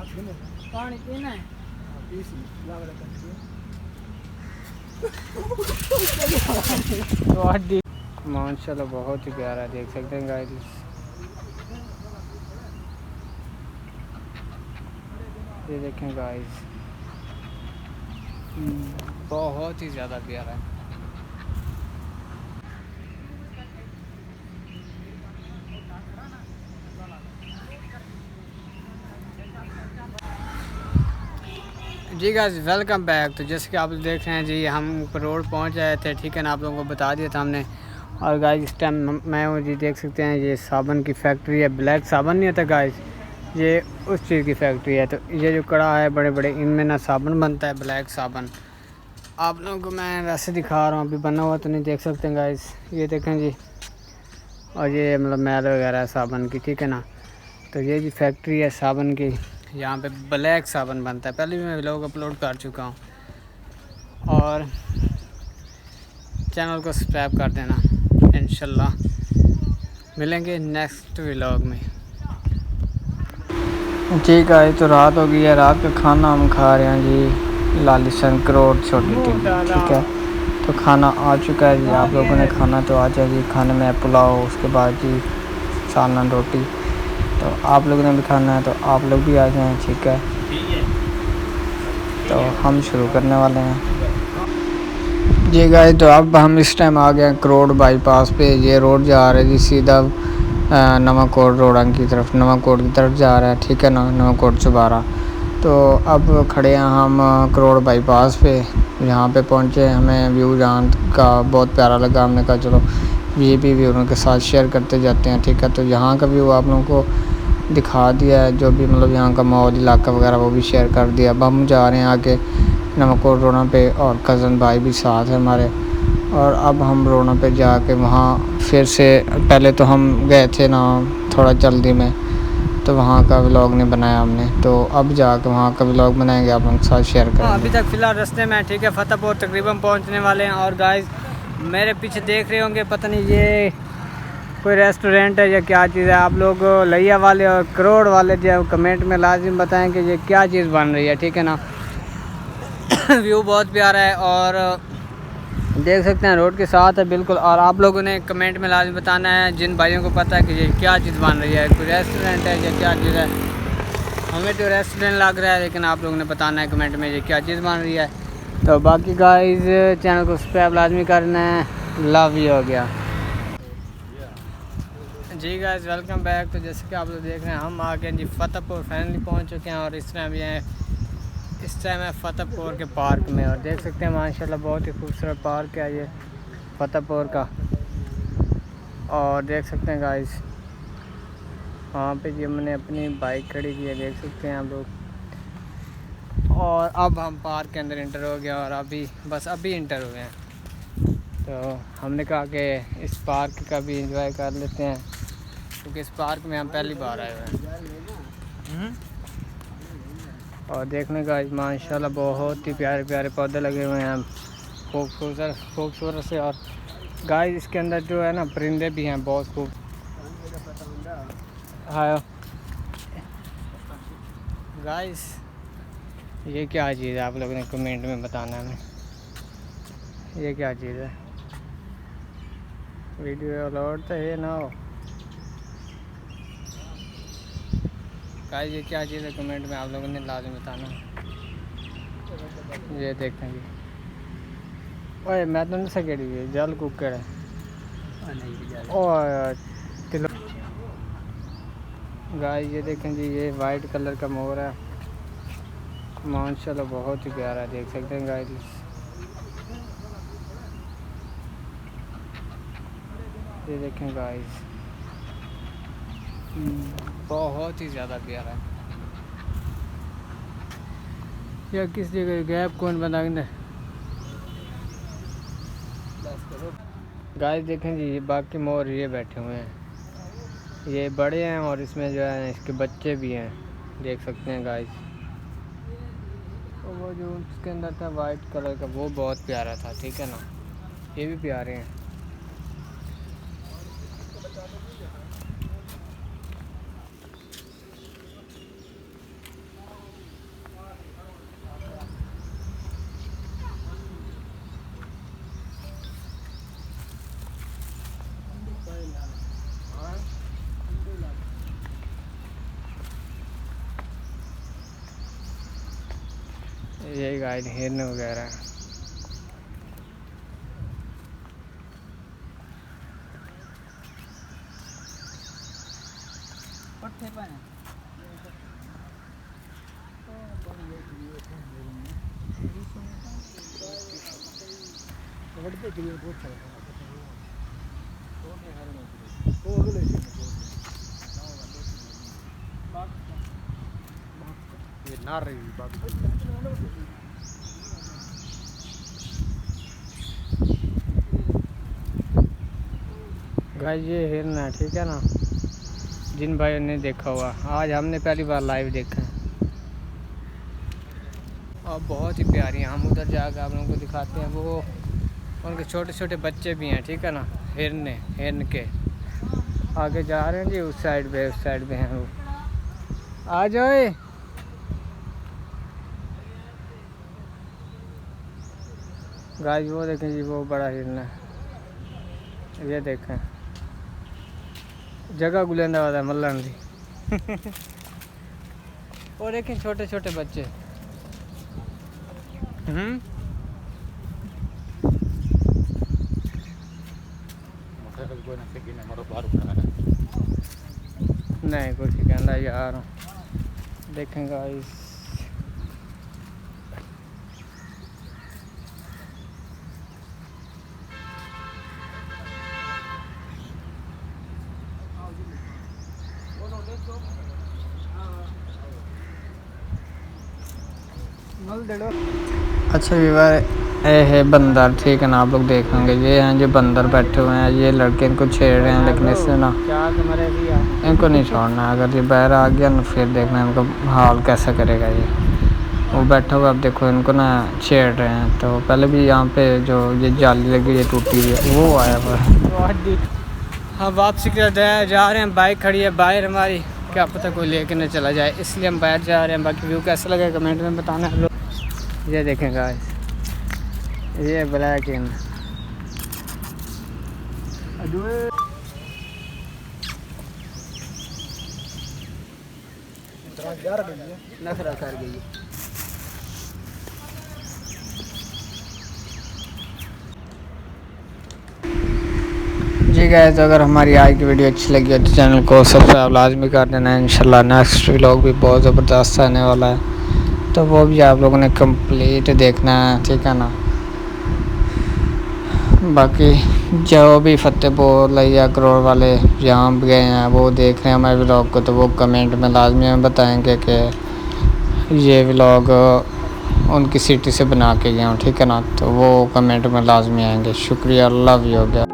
पानी पीना है। माशाल्लाह बहुत ही प्यारा देख सकते हैं गाइस। ये देखें गाइस, बहुत ही ज़्यादा प्यारा है। जी गाइस वेलकम बैक। तो जैसे कि आप देख रहे हैं जी, हम ऊपर रोड पहुंच आए थे, ठीक है ना। आप लोगों को बता दिया था हमने। और गाइस इस टाइम मैं हूँ जी, देख सकते हैं ये साबुन की फैक्ट्री है। ब्लैक साबुन नहीं होता गाइस, ये उस चीज़ की फैक्ट्री है। तो ये जो कड़ा है बड़े बड़े, इनमें ना साबुन बनता है, ब्लैक साबुन। आप लोगों को मैं वैसे दिखा रहा हूँ, अभी बना हुआ तो नहीं देख सकते हैं गाइस। ये देखें जी, और ये मतलब मैल वगैरह है साबुन की, ठीक है ना। तो ये जी फैक्ट्री है साबुन की, यहाँ पे ब्लैक साबुन बनता है। पहले भी मैं व्लॉग अपलोड कर चुका हूँ, और चैनल को सब्सक्राइब कर देना। इंशाल्लाह मिलेंगे नेक्स्ट व्लॉग में। ठीक है, तो रात हो गई है। रात का खाना हम खा रहे हैं जी, लालिसन करोड़ छोटी टिक्की, ठीक है। तो खाना आ चुका है जी, आप लोगों ने खाना तो आ जाए जी। खाने में पुलाव, उसके बाद जी सालन रोटी। तो आप लोगों ने भी खाना है तो आप लोग भी आ जाएं, ठीक है। तो हम शुरू करने वाले हैं जी गाइस। तो अब हम इस टाइम आ गए हैं करोड़ बाईपास पे। ये रोड जा रहा है जी सीधा नवाकोट रोडां की तरफ, नवाकोट की तरफ जा रहा है, ठीक है ना, नवाकोट चुबारा। तो अब खड़े हैं हम करोड़ बाईपास पे। यहाँ पे पहुँचे, हमें व्यू यहाँ का बहुत प्यारा लगा। हमने कहा चलो ये भी उनके साथ शेयर करते जाते हैं, ठीक है। तो यहाँ का व्यू आप लोगों को दिखा दिया है, जो भी मतलब यहाँ का माहौल इलाका वगैरह वो भी शेयर कर दिया। अब हम जा रहे हैं आगे नवाकोट रोना पे, और कज़न भाई भी साथ है हमारे। और अब हम रोना पे जाके वहाँ फिर से, पहले तो हम गए थे ना थोड़ा जल्दी में, तो वहाँ का व्लॉग नहीं बनाया हमने। तो अब जाके वहाँ का व्लॉग बनाएंगे, आप लोगों के साथ शेयर करेंगे। अभी तक फ़िलहाल रास्ते में, ठीक है, फतेहपुर तकरीबन पहुँचने वाले हैं। और गाइस मेरे पीछे देख रहे होंगे, पता नहीं ये कोई रेस्टोरेंट है या क्या चीज़ है। आप लोग लिया वाले और करोड़ वाले जो कमेंट में लाजिम बताएं कि ये क्या चीज़ बन रही है, ठीक है ना। व्यू बहुत प्यारा है, और देख सकते हैं रोड के साथ है बिल्कुल। और आप लोगों ने कमेंट में लाजिम बताना है जिन भाइयों को पता है कि ये क्या चीज़ बन रही है, कोई रेस्टोरेंट है या क्या चीज़ है। हमें तो रेस्टोरेंट लग रहा है, लेकिन आप लोगों ने बताना है कमेंट में ये क्या चीज़ बन रही है। तो बाकी गाइस चैनल को सब्सक्राइब लाजमी करना है। लव यू हो गया जी गाइस, वेलकम बैक। तो जैसे कि आप लोग देख रहे हैं, हम आ गए जी फतेहपुर, फाइनली पहुंच चुके हैं। और इस टाइम है फतेहपुर के पार्क में। और देख सकते हैं माशाल्लाह बहुत ही खूबसूरत पार्क है ये फतेहपुर का। और देख सकते हैं गाइस, वहाँ पे जी हमने अपनी बाइक खड़ी की है, देख सकते हैं आप लोग। और अब हम पार्क के अंदर इंटर हो गया, और अभी इंटर हुए हैं। तो हमने कहा कि इस पार्क का भी एंजॉय कर लेते हैं, क्योंकि इस पार्क में हम पहली बार आए हुए हैं। और देखने का माशाल्लाह बहुत ही प्यारे प्यारे पौधे लगे हुए हैं, खूबसूरत से। और गाइस इसके अंदर जो है ना परिंदे भी हैं बहुत खूब। हाँ गाइस, ये क्या चीज़ है आप लोगों ने कमेंट में बताना है हमें, ये क्या चीज़ है। वीडियो अपलोड तो है ना हो गाइस, ये क्या चीज़ है कमेंट में आप लोगों ने लाजमी बताना। ये देखें जी, ओए मैं तो नहीं सकेड़ी ये जल कुकर है। और गाइस ये देखें जी, ये वाइट कलर का मोर है, माशाल्लाह बहुत ही प्यारा है, देख सकते हैं गाइस। ये देखें गाइस, बहुत ही ज़्यादा प्यारा है। या किस जगह गैप कौन बना गाइस देखें जी, ये बाकी मोर ये बैठे हुए हैं, ये बड़े हैं, और इसमें जो है इसके बच्चे भी हैं, देख सकते हैं गाइस। तो वो जो उसके अंदर था वाइट कलर का, वो बहुत प्यारा था, ठीक है ना। ये भी प्यारे हैं। ये गाइड हिरन वगैरह। गाइस ये हिरन है, ठीक है ना, जिन भाइयों ने देखा हुआ, आज हमने पहली बार लाइव देखा है और बहुत ही प्यारी हैं। हम उधर जाकर आप लोगों को दिखाते हैं, वो उनके छोटे छोटे बच्चे भी हैं, ठीक है ना। हिरन के आगे जा रहे हैं जी, उस साइड पे हैं वो। आ जाओ। गाइस वो देखें जी, वो बड़ा हिरन है, ये देखें, जगह गुलेंदा वाला मल्लन दी। और देखें छोटे छोटे बच्चे। नहीं कुछ कहना यार, देखें गाइस। अच्छा व्यूअर, ये है बंदर, ठीक है ना। आप लोग देखेंगे ये हैं जो बंदर बैठे हुए हैं, ये लड़के इनको छेड़ रहे हैं, लेकिन इससे ना इनको नहीं छोड़ना। अगर ये बाहर आ गया ना, फिर देखना इनको हाल कैसा करेगा ये। वो बैठा हुआ, अब देखो इनको ना छेड़ रहे हैं। तो पहले भी यहाँ पे जो ये जाली लगी ये टूटी हुई है, वो आया पर। हाँ वापसी के लिए जा रहे हैं, बाइक खड़ी है बाहर हमारी, क्या पता कोई लेके न चला जाए, इसलिए हम बाहर जा रहे हैं। बाकी व्यू कैसा लगा कमेंट में बताना है। ये देखें गाइस, ये ब्लैक हिरन नखरा कर गई। जी गाइस, अगर हमारी आज की वीडियो अच्छी लगी है तो चैनल को सब्सक्राइब लाजमी कर देना। इंशाल्लाह नेक्स्ट व्लॉग भी बहुत ज़बरदस्त आने वाला है, तो वो भी आप लोगों ने कंप्लीट देखना है, ठीक है ना। बाकी जो भी फतेहपुर या करोड़ वाले जहाँ भी गए हैं वो देख रहे हैं हमारे व्लॉग को, तो वो कमेंट में लाजमी हमें बताएंगे कि ये व्लॉग उनकी सिटी से बना के गए हों, ठीक है ना। तो वो कमेंट में लाजमी आएंगे। शुक्रिया, लव यू हो गया।